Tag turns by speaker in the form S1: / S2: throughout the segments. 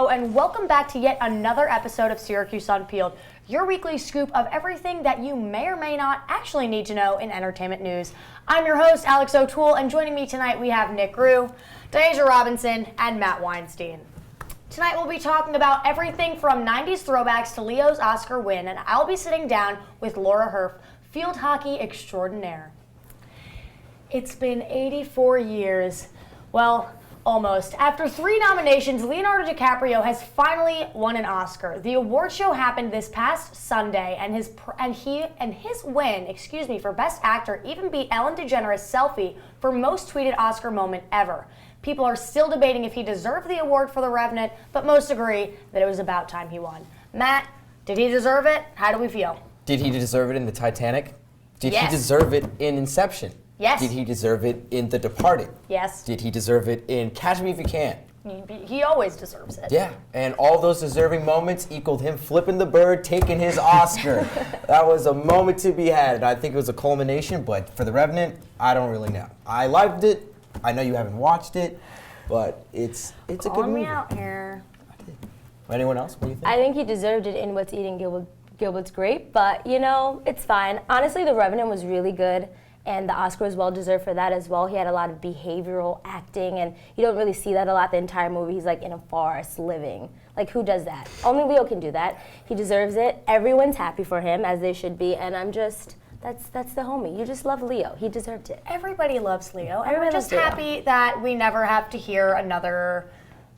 S1: and welcome back to yet another episode of Syracuse Unpeeled, your weekly scoop of everything that you may or may not actually need to know in entertainment news. I'm your host, Alex O'Toole, and joining me tonight we have Nick Rue, Deja Robinson, and Matt Weinstein. Tonight we'll be talking about everything from 90s throwbacks to Leo's Oscar win, and I'll be sitting down with Laura Herf, field hockey extraordinaire. It's been 84 years. Well, almost. After 3 nominations, Leonardo DiCaprio has finally won an Oscar. The award show happened this past Sunday, and his win, for Best Actor even beat Ellen DeGeneres' selfie for most tweeted Oscar moment ever. People are still debating if he deserved the award for The Revenant, but most agree that it was about time he won. Matt, did he deserve it? How do we feel?
S2: Did he deserve it in The Titanic? Did
S1: Yes.
S2: he deserve it in Inception?
S1: Yes.
S2: Did he deserve it in The Departed?
S1: Yes.
S2: Did he deserve it in Catch Me If You Can?
S1: He always deserves it.
S2: Yeah, and all those deserving moments equaled him flipping the bird, taking his Oscar. That was a moment to be had, and I think it was a culmination, but for The Revenant, I don't really know. I loved it. I know you haven't watched it, but it's a good movie.
S1: Calling me out here.
S2: I did. Anyone else? What do you think?
S3: I think he deserved it in What's Eating Gilbert's Grape, but it's fine. Honestly, The Revenant was really good, and the Oscar was well deserved for that as well. He had a lot of behavioral acting, and you don't really see that a lot the entire movie. He's like in a forest living. Like, who does that? Only Leo can do that. He deserves it. Everyone's happy for him, as they should be, and that's the homie. You just love Leo. He deserved it.
S1: Everybody loves Leo, and
S3: Everybody
S1: we're just
S3: loves Leo.
S1: happy that we never have to hear another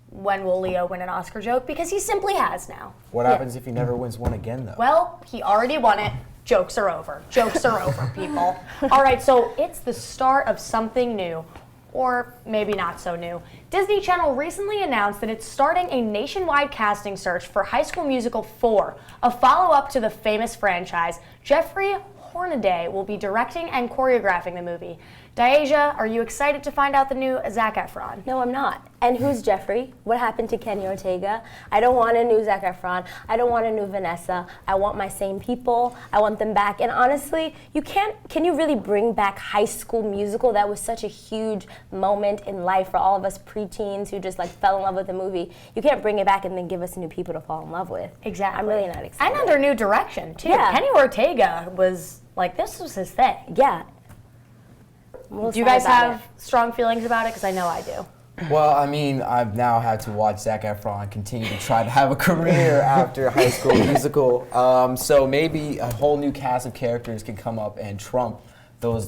S1: "when will Leo win an Oscar" joke, because he simply has now.
S2: What happens if he never wins one again, though?
S1: Well, he already won it. Jokes are over. Jokes are over, people. All right, so it's the start of something new, or maybe not so new. Disney Channel recently announced that it's starting a nationwide casting search for High School Musical 4, a follow-up to the famous franchise. Jeffrey Hornaday will be directing and choreographing the movie. Deja, are you excited to find out the new Zac Efron?
S3: No, I'm not. And who's Jeffrey? What happened to Kenny Ortega? I don't want a new Zac Efron. I don't want a new Vanessa. I want my same people. I want them back. And honestly, can you really bring back High School Musical? That was such a huge moment in life for all of us preteens who just fell in love with the movie. You can't bring it back and then give us new people to fall in love with.
S1: Exactly.
S3: I'm really not excited.
S1: And under new direction, too.
S3: Yeah.
S1: Kenny Ortega was this was his thing.
S3: Yeah.
S1: Do you guys have strong feelings about it? Because I know I do.
S2: Well, I mean, I've now had to watch Zac Efron continue to try to have a career after High School Musical. So maybe a whole new cast of characters can come up and trump those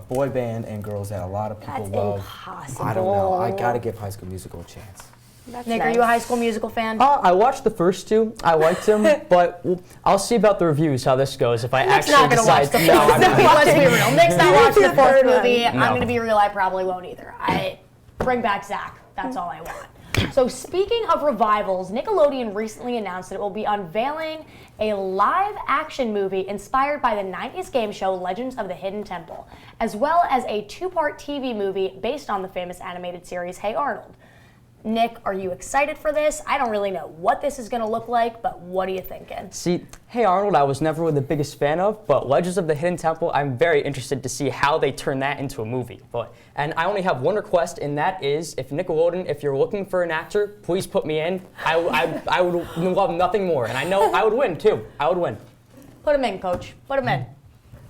S2: boy band and girls that a lot of people
S3: That's
S2: love.
S3: impossible.
S2: I don't know. I gotta give High School Musical a chance.
S3: That's
S1: Nick,
S3: nice.
S1: are you a High School Musical fan?
S4: I watched the first 2. I liked them, but I'll see about the reviews how this goes. If I
S1: Nick's
S4: actually
S1: not going to
S4: decide,
S1: watch the
S4: no,
S1: fourth
S4: I'm
S1: movie.
S4: not.
S1: Let's be real. Nick's not watching the fourth movie. I'm
S4: No.
S1: going to be real. I probably won't either. Bring back Zach. That's all I want. So speaking of revivals, Nickelodeon recently announced that it will be unveiling a live-action movie inspired by the 90s game show Legends of the Hidden Temple, as well as a 2-part TV movie based on the famous animated series Hey Arnold. Nick, are you excited for this? I don't really know what this is going to look like, but what are you thinking?
S4: See, Hey Arnold, I was never the biggest fan of, but Legends of the Hidden Temple, I'm very interested to see how they turn that into a movie. And I only have one request, and that is, if Nickelodeon, if you're looking for an actor, please put me in. I would love nothing more, and I know I would win too. I would win.
S1: Put him in, Coach. Put him in.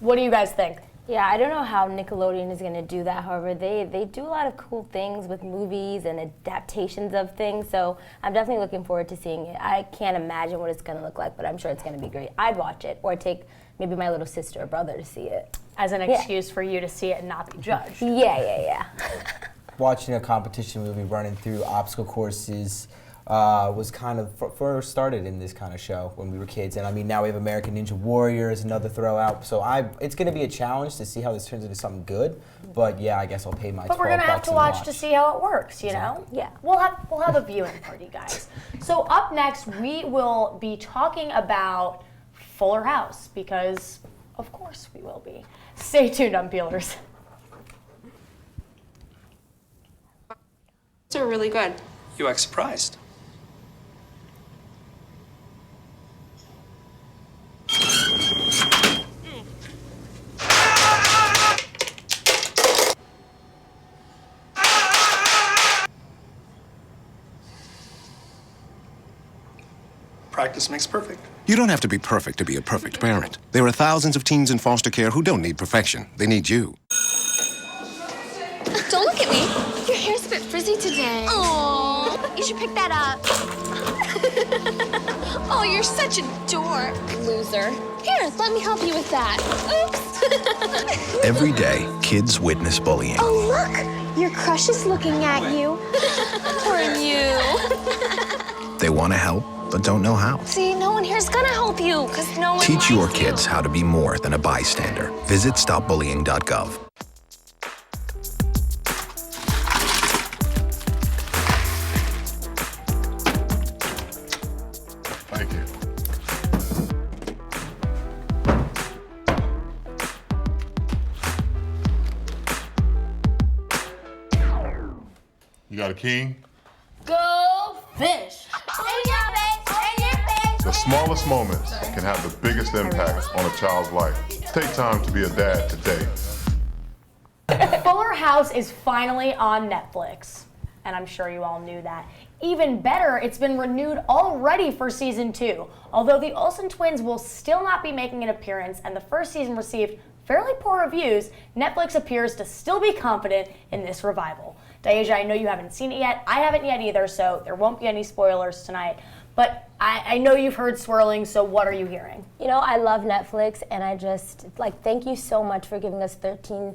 S1: What do you guys think?
S3: Yeah, I don't know how Nickelodeon is going to do that. However, they do a lot of cool things with movies and adaptations of things, so I'm definitely looking forward to seeing it. I can't imagine what it's going to look like, but I'm sure it's going to be great. I'd watch it, or take maybe my little sister or brother to see it.
S1: As an excuse for you to see it and not be judged.
S3: Yeah.
S2: Watching a competition movie running through obstacle courses was kind of first started in this kind of show when we were kids, and I mean now we have American Ninja Warrior as another throw out. So it's going to be a challenge to see how this turns into something good. But yeah, I guess I'll pay my.
S1: But we're gonna have to watch to see how it works. You know.
S3: Yeah.
S1: We'll have a viewing party, guys. So up next we will be talking about Fuller House, because of course we will be. Stay tuned, Unpeelers.
S5: Those are really good.
S6: You act surprised.
S5: practice makes perfect.
S6: You don't have to be perfect to be a perfect parent. There are thousands of teens in foster care who don't need perfection. They need you.
S7: Don't look at me. Your hair's a bit frizzy today. Oh, you should pick that up. Oh, you're such a dork. Loser. Here, let me help you with that. Oops.
S6: Every day, kids witness bullying.
S7: Oh, look. Your crush is looking at you. Poor you.
S6: They want to help, but don't know how.
S7: See, no one here's gonna help you, because no one
S6: Teach your
S7: likes you.
S6: kids how to be more than a bystander. Visit stopbullying.gov.
S8: Thank you. You got a king?
S1: Go fish.
S8: The smallest moments can have the biggest impact on a child's life. Take time to be a dad today.
S1: Fuller House is finally on Netflix, and I'm sure you all knew that. Even better, it's been renewed already for season 2. Although the Olsen twins will still not be making an appearance and the first season received fairly poor reviews, Netflix appears to still be confident in this revival. Deja, I know you haven't seen it yet. I haven't yet either, so there won't be any spoilers tonight. But I know you've heard swirling, so what are you hearing?
S3: You know, I love Netflix, and I just, thank you so much for giving us 13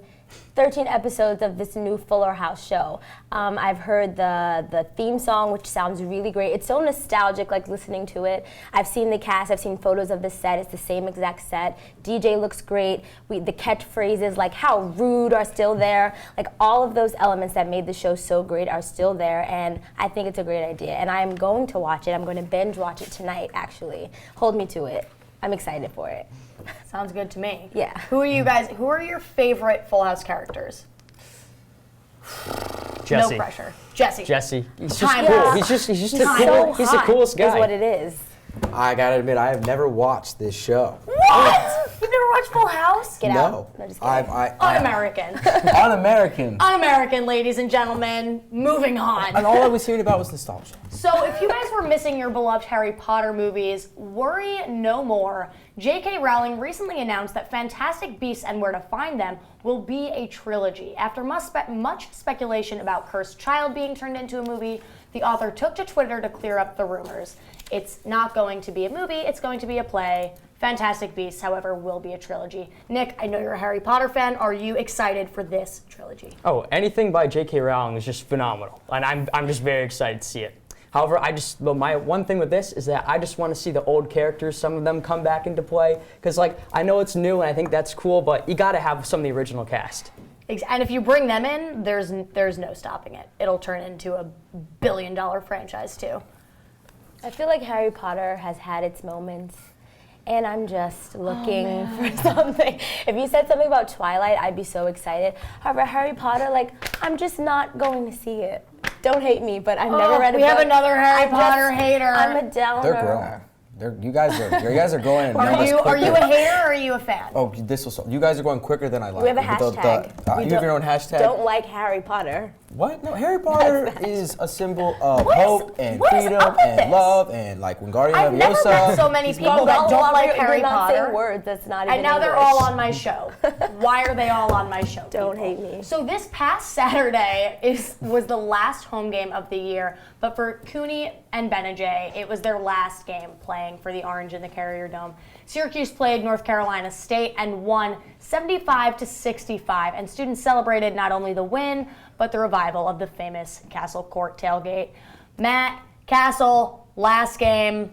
S3: episodes of this new Fuller House show. I've heard the theme song, which sounds really great. It's so nostalgic, listening to it. I've seen the cast, I've seen photos of the set. It's the same exact set. DJ looks great. The catchphrases, like how rude, are still there. All of those elements that made the show so great are still there, and I think it's a great idea. And I'm going to watch it. I'm going to binge watch it tonight, actually. Hold me to it. I'm excited for it.
S1: Sounds good to me.
S3: Yeah.
S1: Who are your favorite Full House characters?
S4: Jesse.
S1: No pressure. Jesse.
S4: He's just
S1: Time
S4: cool.
S1: off.
S4: He's just
S1: Time
S4: cool.
S1: off.
S4: He's the coolest guy.
S3: Is what it is.
S2: I gotta admit, I have never watched this show.
S1: What? You've never watched Full House?
S3: Get out.
S2: No.
S3: Just kidding.
S1: Un-American.
S2: Un-American.
S1: Un-American, ladies and gentlemen. Moving on.
S2: And all I was hearing about was nostalgia.
S1: So if you guys were missing your beloved Harry Potter movies, worry no more. J.K. Rowling recently announced that Fantastic Beasts and Where to Find Them will be a trilogy. After much speculation about Cursed Child being turned into a movie, the author took to Twitter to clear up the rumors. It's not going to be a movie, it's going to be a play. Fantastic Beasts, however, will be a trilogy. Nick, I know you're a Harry Potter fan. Are you excited for this trilogy?
S4: Oh, anything by J.K. Rowling is just phenomenal, and I'm just very excited to see it. However, my one thing with this is that I just want to see the old characters, some of them come back into play, because I know it's new and I think that's cool, but you got to have some of the original cast.
S1: And if you bring them in, there's no stopping it. It'll turn into a billion-dollar franchise too.
S3: I feel like Harry Potter has had its moments, and I'm just looking for something. If you said something about Twilight, I'd be so excited. However, Harry Potter, I'm just not going to see it. Don't hate me, but I've never read a book.
S1: We have another Harry Potter hater.
S3: I'm a downer.
S2: They're growing. You guys are growing. And
S1: Are you a hater or are you a fan?
S2: Oh, you guys are going quicker than I like.
S3: We have a hashtag.
S2: You have your own hashtag?
S3: Don't like Harry Potter.
S2: What? No, Harry Potter is a symbol of hope and freedom and love, and when Guardian
S1: I've
S2: Leviosa.
S1: never met so many people that don't like Harry Potter.
S3: You're not saying words that's not even
S1: And now they're
S3: English.
S1: all on my show. Why are they all on my show?
S3: Don't
S1: people?
S3: hate me.
S1: So this past Saturday was the last home game of the year, but for Cooney and Benajay, it was their last game playing for the Orange in the Carrier Dome. Syracuse played North Carolina State and won 75-65, and students celebrated not only the win, but the revival of the famous Castle Court tailgate. Matt, Castle, last game,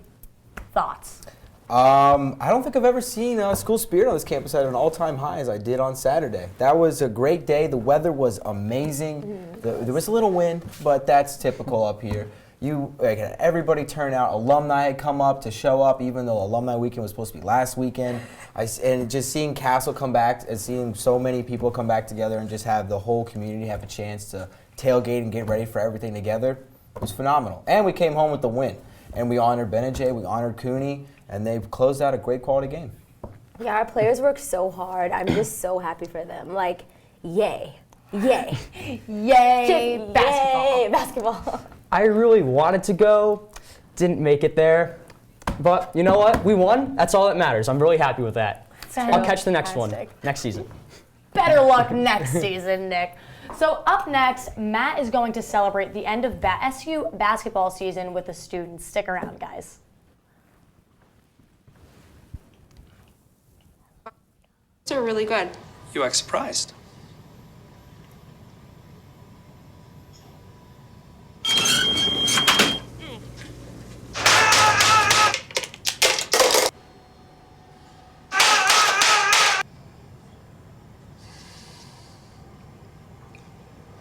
S1: thoughts?
S2: I don't think I've ever seen school spirit on this campus at an all-time high as I did on Saturday. That was a great day. The weather was amazing. There was a little wind, but that's typical up here. Everybody turned out. Alumni had come up to show up, even though alumni weekend was supposed to be last weekend. And just seeing Castle come back and seeing so many people come back together and just have the whole community have a chance to tailgate and get ready for everything together was phenomenal. And we came home with the win. And we honored Benajay, we honored Cooney, and they've closed out a great quality game.
S3: Yeah, our players work so hard. I'm just so happy for them. Yay. Yay.
S1: Yay, basketball.
S3: Yay, basketball.
S4: I really wanted to go, didn't make it there. But you know what? We won. That's all that matters. I'm really happy with that. I'll catch the next one
S1: Fantastic.
S4: next season.
S1: Better luck next season, Nick. So up next, Matt is going to celebrate the end of SU basketball season with the students. Stick around, guys.
S5: They're really good.
S9: You act surprised.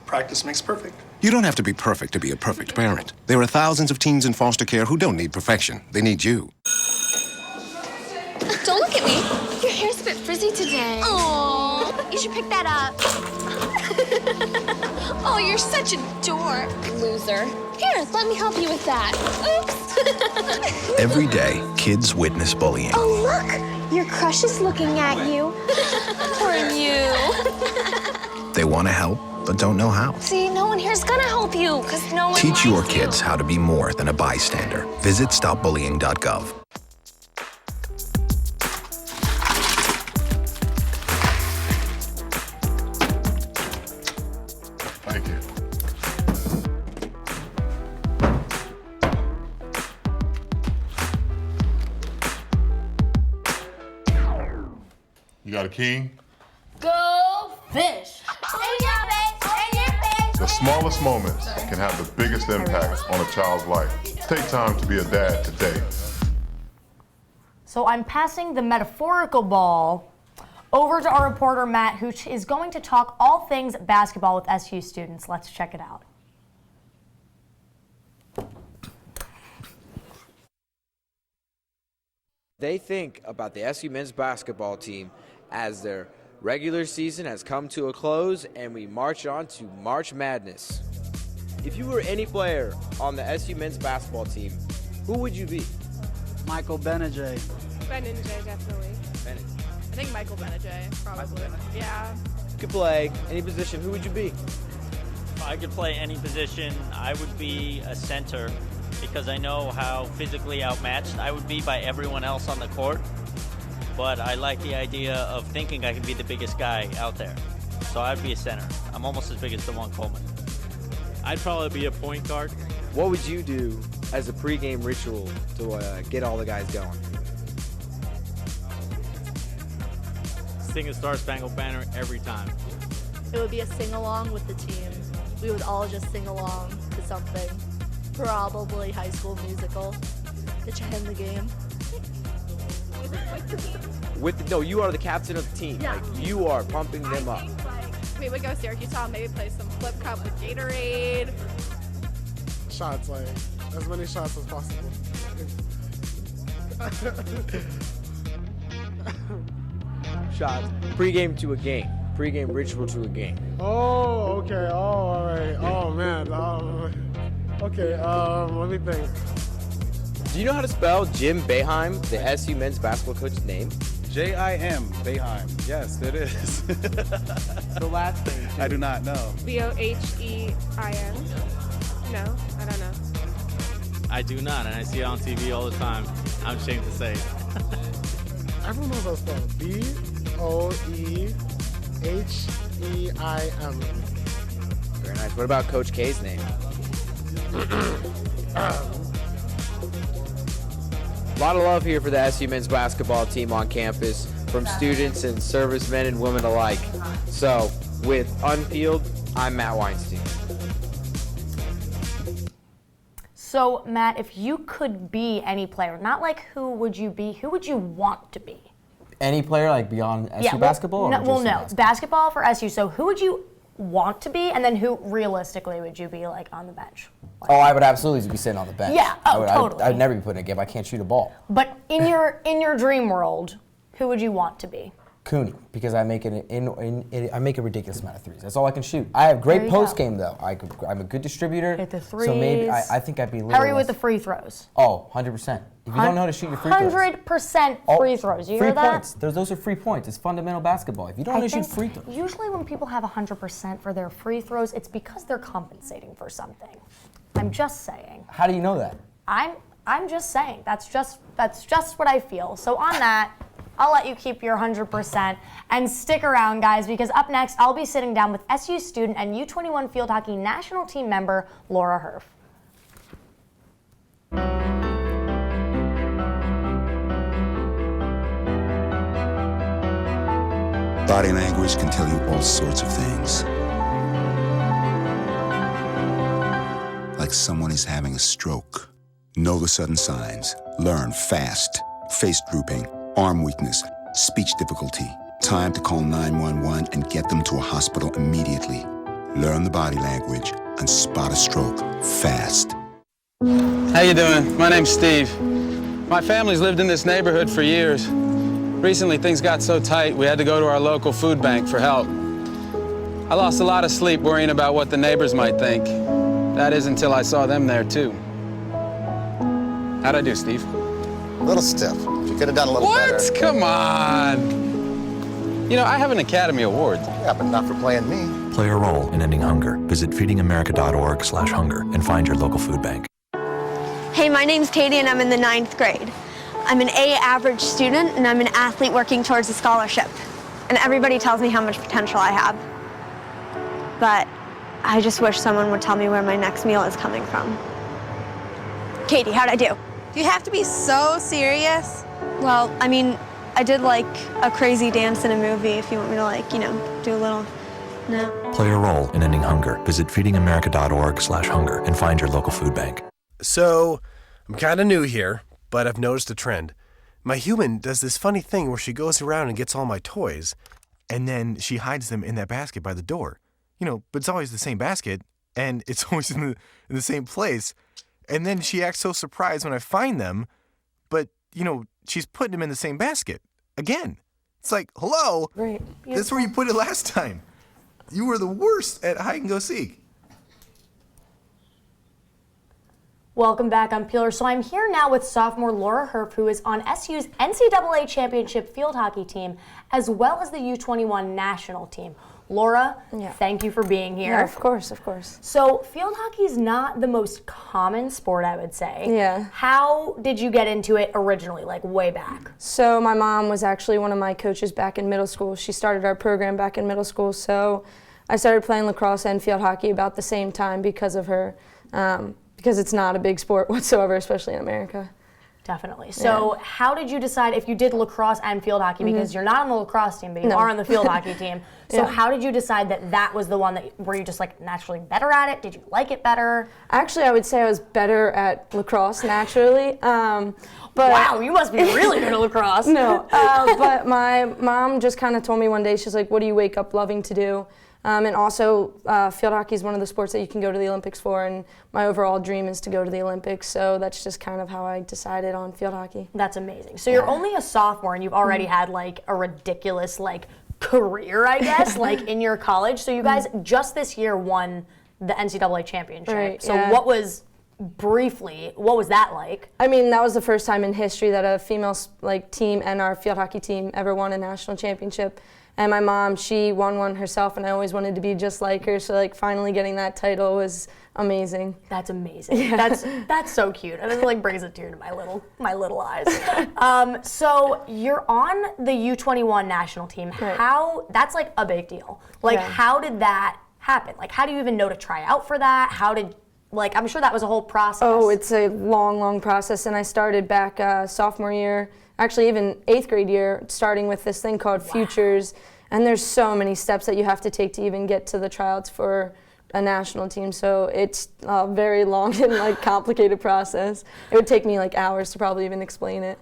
S9: Practice makes perfect.
S6: You don't have to be perfect to be a perfect parent. There are thousands of teens in foster care who don't need perfection. They need you.
S7: Don't look at me. Your hair's a bit frizzy today. Oh, you should pick that up. Oh, you're such a dork, loser. Here, let me help you with that. Oops.
S10: Every day, kids witness bullying.
S7: Oh, look, your crush is looking at you. Poor you.
S10: They want to help, but don't know how.
S7: See, no one here's gonna help you, because no one
S10: Teach your
S7: likes you.
S10: kids how to be more than a bystander. Visit stopbullying.gov.
S8: Thank you. You got a king?
S1: Go fish!
S8: The smallest moments can have the biggest impact on a child's life. Take time to be a dad today.
S1: So I'm passing the metaphorical ball over to our reporter, Matt, who is going to talk all things basketball with SU students. Let's check it out.
S11: They think about the SU men's basketball team as their regular season has come to a close and we march on to March Madness. If you were any player on the SU men's basketball team, who would you be?
S12: Michael Benajay.
S5: Benajay, definitely.
S9: I think Michael Benajay, probably. Yeah.
S11: You could play any position, who would you be?
S13: If I could play any position, I would be a center because I know how physically outmatched I would be by everyone else on the court. But I like the idea of thinking I can be the biggest guy out there. So I'd be a center. I'm almost as big as DeJuan Coleman.
S14: I'd probably be a point guard.
S11: What would you do as a pregame ritual to get all the guys going?
S14: Sing a Star Spangled Banner every time.
S5: It would be a sing-along with the team. We would all just sing along to something. Probably High School Musical. Get you in the game.
S11: No, you are the captain of the team.
S5: Yeah.
S11: Like, you are pumping them up.
S5: We would go Syracuse Town, maybe play some flip cup with Gatorade.
S12: Shots, like, as many shots as possible.
S11: Shots. Pre-game to a game. Pre-game ritual to a game.
S12: Oh, okay. Oh, all right. Oh, man. Okay, let me think.
S11: Do you know how to spell Jim Boeheim, the SU men's basketball coach's name?
S15: J-I-M, Boeheim. Yes, it is.
S11: The last name.
S15: I do not know.
S5: Boheim. No, I don't know.
S14: I do not, and I see it on TV all the time. I'm ashamed to say it.
S12: Everyone knows how to spell B-O-E-H-E-I-M.
S11: Very nice. What about Coach K's name? A lot of love here for the SU men's basketball team on campus from students and servicemen and women alike. So, with Unpeeled, I'm Matt Weinstein.
S1: So, Matt, if you could be any player, not like who would you be, who would you want to be?
S2: Any player, like beyond SU basketball?
S1: No,
S2: or
S1: well,
S2: just
S1: no.
S2: basketball?
S1: Basketball for SU. So, who would you want to be, and then who realistically would you be like on the bench?
S2: Oh, I would absolutely be sitting on the bench.
S1: Yeah, totally.
S2: I'd never be put in a game. I can't shoot a ball.
S1: But in your dream world, who would you want to be?
S2: Cooney, because I make I make a ridiculous amount of threes. That's all I can shoot. I have great post game though. I'm a good distributor.
S1: Hit the threes.
S2: So maybe I think I'd be a little
S1: How are you
S2: less.
S1: with the free throws?
S2: Oh, 100%. If you don't know how to shoot your free throws.
S1: 100% free throws. You
S2: free
S1: hear that?
S2: points. Those are free points. It's fundamental basketball. If you don't know how to shoot free throws.
S1: Usually when people have 100% for their free throws, it's because they're compensating for something. I'm just saying.
S2: How do you know that?
S1: I'm just saying, that's just what I feel. So on that, I'll let you keep your 100% and stick around, guys, because up next, I'll be sitting down with SU student and U21 field hockey national team member Laura Herf.
S10: Body language can tell you all sorts of things. Like someone is having a stroke. Know the sudden signs. Learn fast. Face drooping, arm weakness, speech difficulty. Time to call 911 and get them to a hospital immediately. Learn the body language and spot a stroke fast.
S15: How you doing? My name's Steve. My family's lived in this neighborhood for years. Recently, things got so tight, we had to go to our local food bank for help. I lost a lot of sleep worrying about what the neighbors might think. That is until I saw them there, too. How'd I do, Steve?
S16: A little stiff. You could have done a little better.
S15: What? Come on. You know, I have an Academy Award.
S16: Yeah, but not for playing me.
S10: Play a role in ending hunger. Visit feedingamerica.org/hunger and find your local food bank.
S17: Hey, my name's Katie and I'm in the 9th grade. I'm an A average student and I'm an athlete working towards a scholarship. And everybody tells me how much potential I have. But I just wish someone would tell me where my next meal is coming from. Katie, how'd I do?
S9: Do you have to be so serious?
S17: Well, I mean, I did like a crazy dance in a movie if you want me to like, you know, do a little, no.
S10: Play a role in ending hunger. Visit feedingamerica.org/hunger and find your local food bank.
S18: So, I'm kind of new here, but I've noticed a trend. My human does this funny thing where she goes around and gets all my toys, and then she hides them in that basket by the door. You know, but it's always the same basket, and it's always in the same place. And then she acts so surprised when I find them, but, you know, she's putting them in the same basket. Again. It's like, hello?
S3: Right.
S18: That's where you put it last time. You were the worst at hide and go seek.
S1: Welcome back, Unpeeled. So I'm here now with sophomore Laura Herf, who is on SU's NCAA championship field hockey team, as well as the U21 national team. Laura, thank you for being here.
S3: Yeah, of course, of course.
S1: So field hockey is not the most common sport, I would say.
S3: Yeah.
S1: How did you get into it originally, like way back?
S3: So my mom was actually one of my coaches back in middle school. She started our program back in middle school, so I started playing lacrosse and field hockey about the same time because of her, because it's not a big sport whatsoever, especially in America.
S1: Definitely. So how did you decide if you did lacrosse and field hockey, because you're not on the lacrosse team, but you are on the field hockey team. So how did you decide that that was the one that, were you just like naturally better at it? Did you like it better?
S3: Actually, I would say I was better at lacrosse naturally. But
S1: wow, you must be really good at lacrosse.
S3: No, but my mom just kind of told me one day, she's like, what do you wake up loving to do? And also, field hockey is one of the sports that you can go to the Olympics for, and my overall dream is to go to the Olympics, so that's just kind of how I decided on field hockey.
S1: That's amazing. So you're only a sophomore, and you've already had like a ridiculous like career, I guess, like in your college. So you guys just this year won the NCAA championship.
S3: Right,
S1: so what was that like?
S3: I mean, that was the first time in history that a female team and our field hockey team ever won a national championship. And my mom, she won one herself, and I always wanted to be just like her. So like finally getting that title was amazing.
S1: That's amazing. Yeah. That's so cute, and it like brings a tear to my little eyes. So you're on the U21 national team.
S3: Right.
S1: How, that's like a big deal. Like how did that happen? Like how do you even know to try out for that? How did, like, I'm sure that was a whole process.
S3: Oh, it's a long process, and I started back sophomore year. Actually, even 8th grade year, starting with this thing called Futures, and there's so many steps that you have to take to even get to the tryouts for a national team, so it's a very long and like complicated process. It would take me like hours to probably even explain it.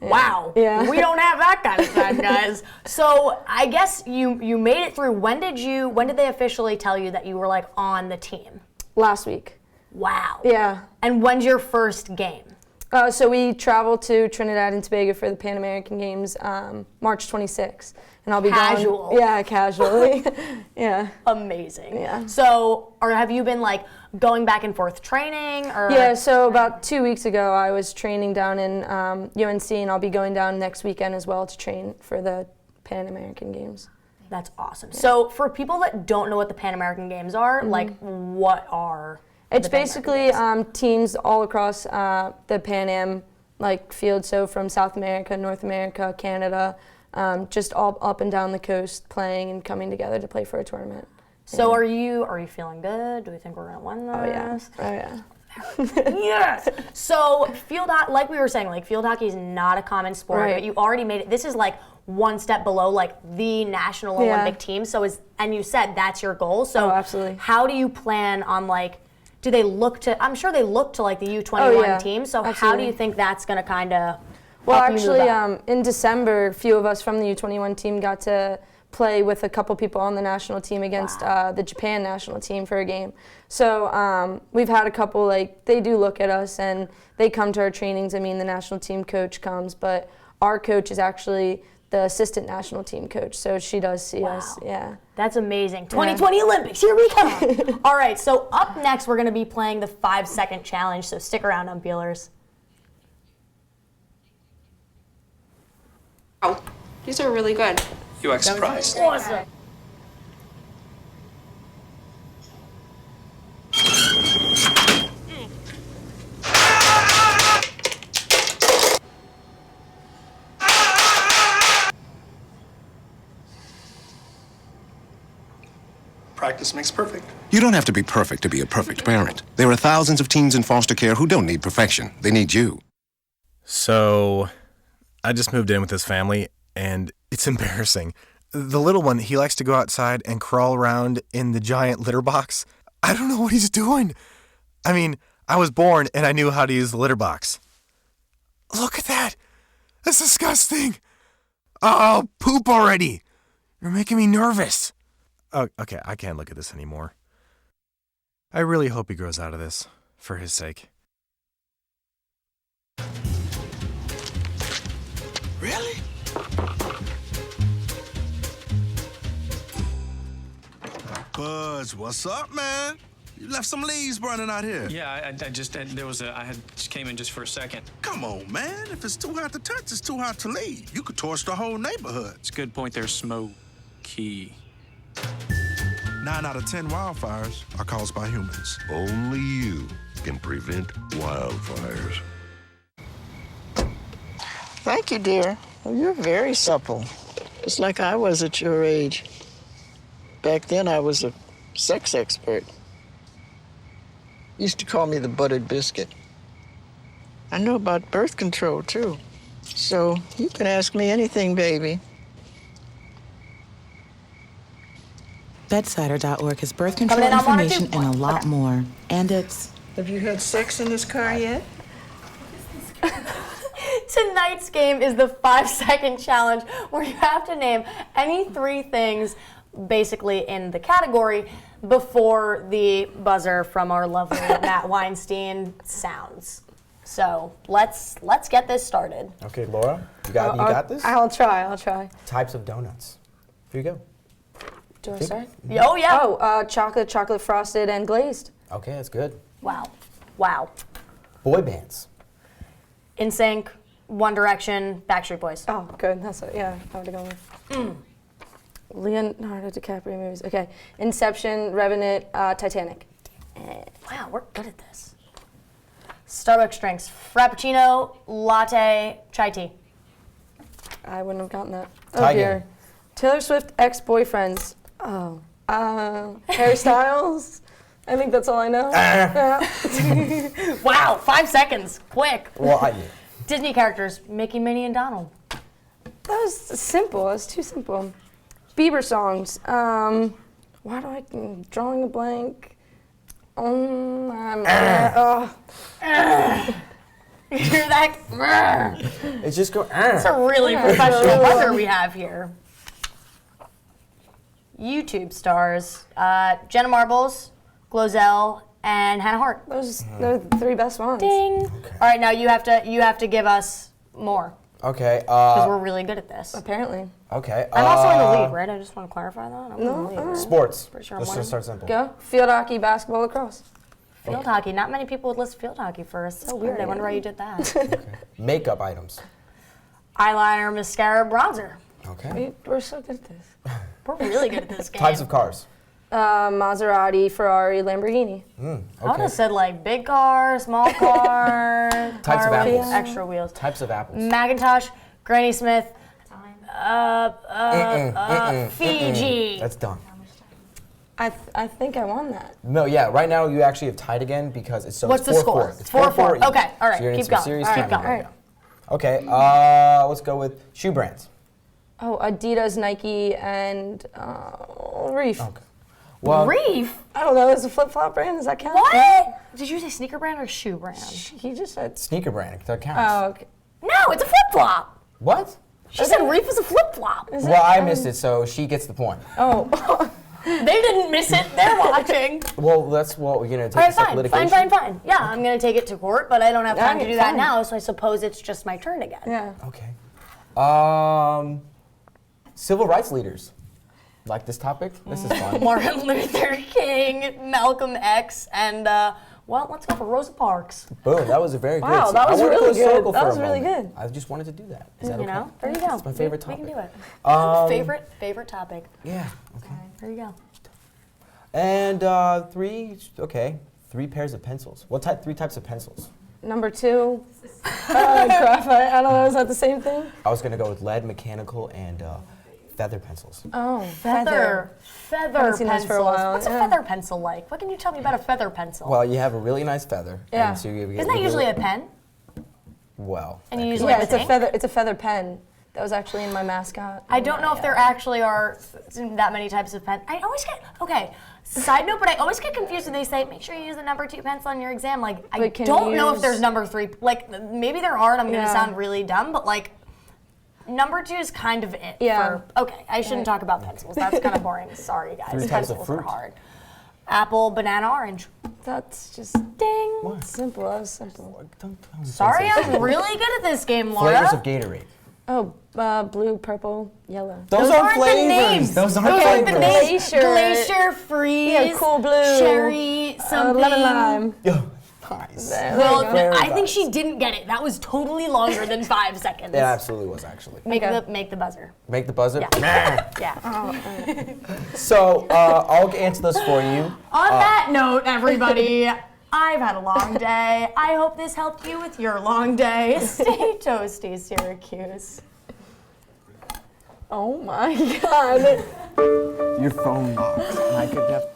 S3: Yeah.
S1: Wow.
S3: Yeah.
S1: We don't have that kind of time, guys. So I guess you made it through. When did they officially tell you that you were like on the team?
S3: Last week.
S1: Wow.
S3: Yeah.
S1: And when's your first game?
S3: So we traveled to Trinidad and Tobago for the Pan American Games March 26th. And I'll be
S1: Casual.
S3: going. Yeah, casually. Yeah.
S1: Amazing.
S3: Yeah.
S1: So, or have you been like going back and forth training? Or?
S3: Yeah, so about 2 weeks ago I was training down in UNC, and I'll be going down next weekend as well to train for the Pan American Games.
S1: That's awesome. Yeah. So for people that don't know what the Pan American Games are, like what are
S3: It's
S1: the Pan
S3: basically
S1: American Games?
S3: teams all across the Pan Am field, so from South America, North America, Canada, just all up and down the coast playing and coming together to play for a tournament.
S1: So are you feeling good? Do we think we're gonna win this?
S3: Oh yeah.
S1: Yes. So field hockey, like we were saying, field hockey is not a common sport,
S3: Right.
S1: but you already made it. This is one step below the national
S3: Yeah.
S1: Olympic team. So and you said that's your goal. So
S3: absolutely.
S1: how do you plan on do they look to? I'm sure they look to the U21
S3: yeah.
S1: team. So how do
S3: Absolutely.
S1: you think that's gonna kind of?
S3: Well, actually, in December, a few of us from the U21 team got to play with a couple people on the national team against the Japan national team for a game. So we've had a couple, they do look at us and they come to our trainings. I mean, the national team coach comes, but our coach is actually the assistant national team coach, so she does see us. Yeah.
S1: That's amazing. 2020 Olympics, here we come. All right, so up next, we're going to be playing the 5-second challenge, so stick around, Unpeelers.
S19: Oh, these are really good.
S20: You act surprised.
S1: Awesome.
S20: Practice makes perfect.
S6: You don't have to be perfect to be a perfect parent. There are thousands of teens in foster care who don't need perfection. They need you.
S18: So, I just moved in with this family, and it's embarrassing. The little one, he likes to go outside and crawl around in the giant litter box. I don't know what he's doing. I mean, I was born and I knew how to use the litter box. Look at that. That's disgusting. Oh, poop already. You're making me nervous. Oh, okay, I can't look at this anymore. I really hope he grows out of this, for his sake.
S20: Really?
S21: Buzz, what's up, man? You left some leaves burning out here.
S22: Yeah, I just came in just for a second.
S21: Come on, man. If it's too hot to touch, it's too hot to leave. You could torch the whole neighborhood.
S22: It's a good point there, Smokey.
S21: 9 out of 10 wildfires are caused by humans.
S23: Only you can prevent wildfires.
S24: Thank you, dear. Well, you're very supple. Just like I was at your age. Back then, I was a sex expert. Used to call me the buttered biscuit. I know about birth control, too. So you can ask me anything, baby.
S25: Bedsider.org has birth control information and a lot more. And it's...
S24: Have you had sex in this car yet?
S1: Tonight's game is the 5-second challenge where you have to name any 3 things basically in the category before the buzzer from our lovely Matt Weinstein sounds. So let's get this started.
S2: Okay, Laura, you got this?
S3: I'll try.
S2: Types of donuts. Here you go.
S3: Do I start?
S1: Oh, yeah.
S3: Oh, chocolate frosted and glazed.
S2: Okay, that's good.
S1: Wow.
S2: Boy bands.
S1: NSYNC, One Direction, Backstreet Boys.
S3: Oh, good. That's what, yeah, I would have gone with. Leonardo DiCaprio movies. Okay. Inception, Revenant, Titanic.
S1: Wow, we're good at this. Starbucks drinks, Frappuccino, latte, chai tea.
S3: I wouldn't have gotten that.
S2: Tie
S3: dear.
S2: game.
S3: Taylor Swift ex-boyfriends. Oh. Harry Styles. I think that's all I know.
S1: Wow, 5 seconds. Quick.
S2: Well,
S1: Disney characters, Mickey, Minnie, and Donald.
S3: That was simple. That was too simple. Bieber songs. I'm drawing a blank.
S1: You hear that?
S2: It's just go.
S1: It's a really professional buzzer we have here. YouTube stars, Jenna Marbles, Glozell, and Hannah Hart.
S3: They're the 3 best ones.
S1: Ding. Okay. All right, now you have to give us more.
S2: Okay.
S1: Because we're really good at this.
S3: Apparently.
S2: Okay.
S1: I'm also in the lead, right? I just want to clarify that. I'm in the lead, right?
S2: Sports.
S1: Pretty sure
S2: Let's just start simple.
S3: Go. Field hockey, basketball, lacrosse.
S1: Field hockey. Not many people would list field hockey first. So weird. I wonder why you did that.
S2: Okay. Makeup items.
S1: Eyeliner, mascara, bronzer.
S2: Okay.
S3: We're so good at this.
S1: We're really good at this game.
S2: Types of cars.
S3: Maserati, Ferrari, Lamborghini.
S1: I would have said like big car, small car,
S2: Types of
S1: car with
S2: apples.
S1: extra wheels.
S2: Types of apples.
S1: Macintosh, Granny Smith, Fiji.
S2: That's done.
S3: I think I won that.
S2: No, yeah. Right now you actually have tied again because it's
S1: What's
S2: it's
S1: the
S2: 4-4.
S1: score?
S2: It's
S1: 4-4.
S2: each.
S1: Okay, all right,
S2: So you're in
S1: keep
S2: some
S1: going.
S2: serious
S1: All right,
S2: time
S1: keep
S2: here.
S1: going.
S2: Okay, let's go with shoe brands.
S3: Oh, Adidas, Nike, and Reef.
S2: Okay. Well,
S1: Reef?
S3: I don't know. Is a flip-flop brand? Does that count?
S1: What? Did you say sneaker brand or shoe brand?
S3: He just said
S2: sneaker brand. That counts.
S3: Oh, okay.
S1: No, it's a flip-flop.
S2: What?
S1: She said Reef is a flip-flop.
S2: Well, I missed it, so she gets the point.
S3: Oh.
S1: They didn't miss it. They're watching.
S2: Well, that's what we're gonna take.
S1: All right,
S2: this up
S1: fine,
S2: litigation.
S1: fine. Yeah, I'm gonna take it to court, but I don't have time to do that
S3: fine.
S1: now, so I suppose it's just my turn again.
S3: Yeah.
S2: Okay. Civil rights leaders. Like this topic? This is fun.
S1: Martin Luther King, Malcolm X, and well, let's go for Rosa Parks.
S2: Boom, that was a very good.
S3: Wow, that was
S2: I wanted to
S3: really
S2: go circle
S3: good. That
S2: for a
S3: was really
S2: moment.
S3: good.
S2: I just wanted to do that. Is that
S1: You
S2: okay?
S1: know, there you go.
S2: It's my favorite topic.
S1: We can do it. Favorite topic.
S2: Yeah. Okay.
S1: There you go.
S2: And three pairs of pencils. What type? 3 types of pencils.
S3: Number 2, graphite. I don't know. Is that the same thing?
S2: I was gonna go with lead, mechanical, and feather pencils.
S3: Oh,
S1: Feather
S3: Haven't seen those
S1: pencils.
S3: for a while,
S1: What's a
S3: yeah.
S1: feather pencil like? What can you tell me about a feather pencil?
S2: Well, you have a really nice feather.
S3: Yeah.
S2: And so you
S1: Isn't that usually a pen?
S2: Well.
S1: And you usually
S3: Yeah,
S1: have
S3: it's a
S1: ink?
S3: feather. It's a feather pen. That was actually in my mascot.
S1: I don't know if there actually are that many types of pen. I always get, side note, but I always get confused when they say, make sure you use the number 2 pencil on your exam. Like, I
S3: But can
S1: don't
S3: you
S1: know if
S3: use-
S1: there's number 3. Like, maybe there are, and I'm going to
S3: Yeah.
S1: sound really dumb, but like, number 2 is kind of it.
S3: Yeah.
S1: Okay, I shouldn't talk about pencils. That's kind of boring. Sorry, guys.
S2: 3 types of
S1: Pencils are
S2: fruit.
S1: hard. Apple, banana, orange.
S3: That's just
S1: Ding.
S3: simple. That was simple.
S1: Sorry, I'm really good at this game, Laura.
S2: Flavors of Gatorade.
S3: Oh, blue, purple, yellow.
S2: Those
S1: aren't
S2: aren't
S1: the
S2: flavors.
S1: names.
S2: Those aren't
S1: Those aren't
S2: flavors.
S1: the names.
S3: Glacier.
S1: Glacier, freeze,
S3: Yeah, cool blue.
S1: cherry, something.
S3: Lemon lime.
S2: Yo, nice.
S1: Well,
S2: Very
S1: I think
S2: nice.
S1: she didn't get it. That was totally longer than 5 seconds.
S2: It absolutely was, actually.
S1: Make the buzzer.
S2: Make the buzzer?
S1: Yeah. Yeah.
S2: So, I'll answer this for you.
S1: On that note, everybody, I've had a long day. I hope this helped you with your long day. Stay toasty, Syracuse.
S3: Oh my God.
S2: Your phone box. I could have